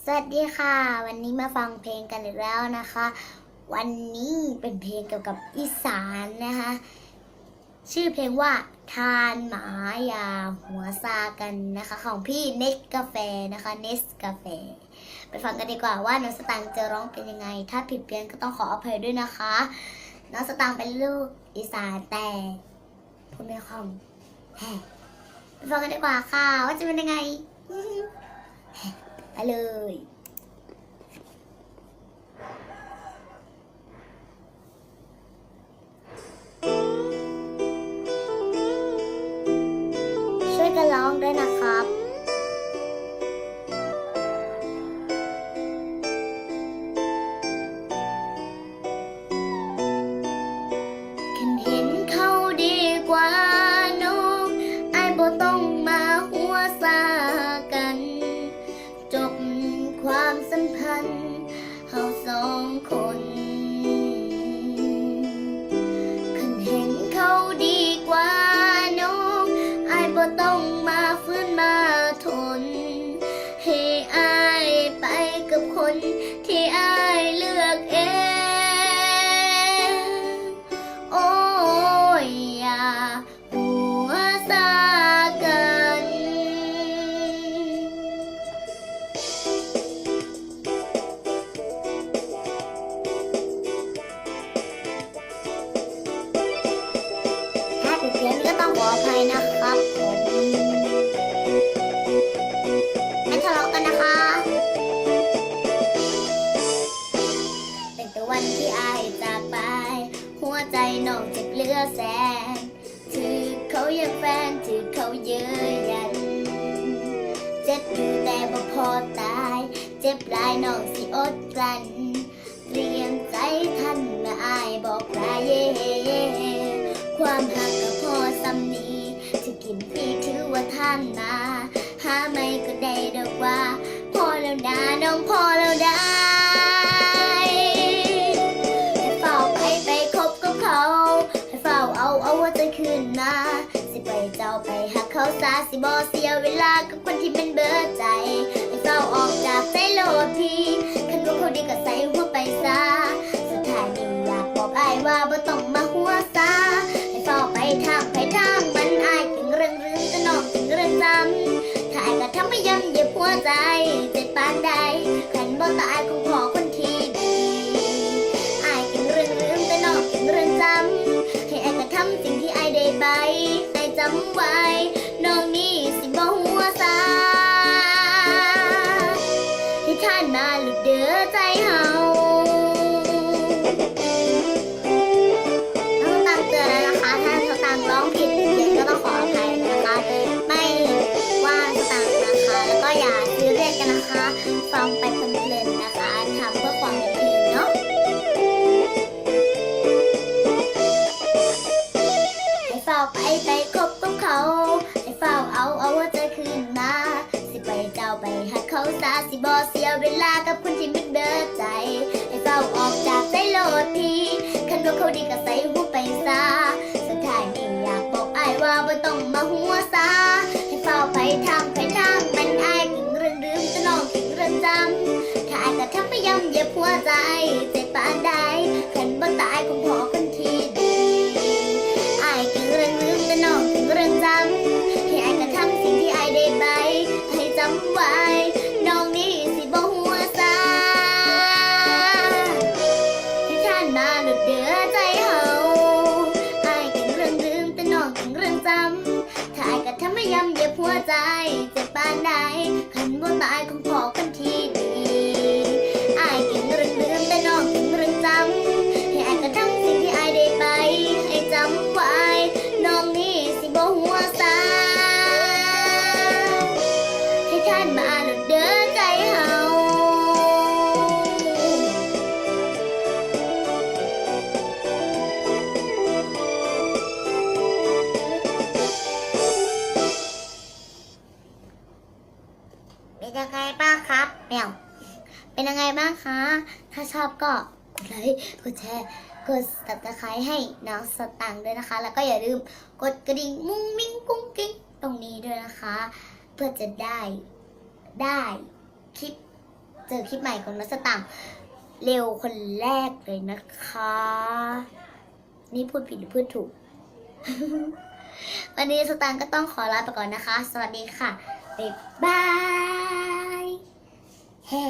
สวัสดีค่ะวันนี้มาฟังเพลงกันอีกแล้วนะคะวันนี้เป็นเพลงเกี่ยวกับอีสานนะคะชื่อเพลงว่าทานหมายาหัวซากันนะคะของพี่เนสกาแฟนะคะเนสกาแฟไปฟังกันดีกว่าว่าน้องสตางค์จะร้องเป็นยังไงถ้าผิดเพี้ยนก็ต้องขออภัยด้วยนะคะน้องสตางค์เป็นลูกอีสานแต่พูดไม่คล่องไปฟังกันดีกว่าค่ะว่าจะเป็นยังไงไปเลยช่วยกันร้องด้วยนะครับคันเห็นเขาดีกว่าน้องไอ้บ่ต้องมาหัวซากันจบความสัมพันธ์เฮาสองคนคันเห็นเขาดีกว่าน้องไอ้บ่ต้องมาฟื้นมาทนให้อ้ายไปกับคนที่อ้ายเลือกเองโอ้ยอย่าหัวซากันถ้าผิดเพี้ยนก็ต้องขออภัยนะครับผมไม่ทะเลาะกันนะคะเป็นแต่วันที่อายจากไปหัวใจน้องเจ็บเหลือแสนถือเขายังแฟนถือเขาเยื้อยันเจ็บอยู่แต่บ่พอตายเจ็บหลายน้องสิอดกลั้นเตรียมใจทันเมื่ออายบอกลาเย่ความหักกับพ่อซ้ำนี้จะกินพี่ถือว่าท่านนาหาไม่ก็ได้ดอกว่าพอแล้วนะน้องพอแล้วได้ให้เฝ้าไปคบกับเขาให้เฝ้าเอาว่าจะคืนมาสิไปเจ้าไปหักเขาซาสิบ่เสียเวลากับคนที่เป็นเบอร์ใจให้เฝ้าออกจากใจโลดพี่คันว่าเขาดีก็ใส่หัวไปซะสุดท้ายนี่อยากบอกอ้ายว่าบ่ต้องมาหัวซาให้เฝ้าไปทางมันอ้ายถึงเรื่องจะน้องถึงเรื่องจำถ่ายก็ทำไม่ย้ำเหยียบหัวใจเจ็บปานใดขันบ่ตายคงขอคนที่ดีอ้ายถึงเรื่องแต่น้องถึงเรื่องจำให้อ้ายก็ทำสิ่งที่อ้ายได้ไปอ้ายจำไว้น้องนี่สิบ่หัวซาให้ท่านมาหลุดเด้อใจเฮาต้องตั้งเตือนแล้วนะคะถ้าสตางค์ร้องผิดเดี๋ยวก็ต้องขออภัยนะคะไม่ว่าสตางค์นะคะแล้วก็อย่าซื้อเรียกกันนะคะฟังไปเพลินๆนะคะทำเพื่อความบันเทิงเนาะให้เฝ้าไปคบกับเขาให้เฝ้าเอาว่าจะคืนมาสิไปเจ้าไปหักเขาซาสิบ่เสียเวลากับคนที่ไม่เบิดใจให้เฝ้าออกจากใจโลดทีคันว่าเขาดีก็ใส่หัวไปซะสุดท้ายนี่อยากบอกอ้ายว่าบ่ต้องมาหัวซาให้เฝ้าไปทางมันอ้ายถึงเรื่องลืมแต่น้องถึงเรื่องจำถ้าอ้ายก็ทำไม่ย้ำเหยียบหัวใจเจ็บปานใดคันบ่ตายคงพอคนที่ดีอ้ายถึงเรื่องลืมแต่น้องถึงเรื่องจำให้อ้ายก็ทำสิ่งที่อ้ายได้ไปให้จำไว้น้องนี่สิบ่หัวซาให้ท่านมาหลุดเดือใจเฮาอ้ายถึงเรื่องลืมแต่น้องถึงเรื่องจำถ้าอ้ายก็ทำไม่ย้ำเหยียบหัวใจเจ็บปานใดคันบ่ตายคงพอกันที่ดีอ้ายถึงเรื่องลืมแต่น้องถึงเรื่องจำให้อ้ายก็ทำสิ่งที่อ้ายได้ไปให้จำไว้น้องนี่สิบ่หัวซาให้ท่านมาหลุดเด้อใจเฮาเป็นยังไงบ้างครับแมวเป็นยังไงบ้างคะถ้าชอบก็กดไลค์กดแชร์กด Subscribe ให้น้องสตังค์ด้วยนะคะ แล้วก็อย่าลืมกดกระดิ่งมุ้งมิ้งกุ้งกิ้งตรงนี้ด้วยนะคะ เพื่อจะได้คลิป เจอคลิปใหม่ของน้องสตางค์เร็วคนแรกเลยนะคะ นี่พูดผิดหรือพูดถูก วันนี้สตางค์ก็ต้องขอลาไปก่อนนะคะ สวัสดีค่ะ บ๊ายบาย แฮ่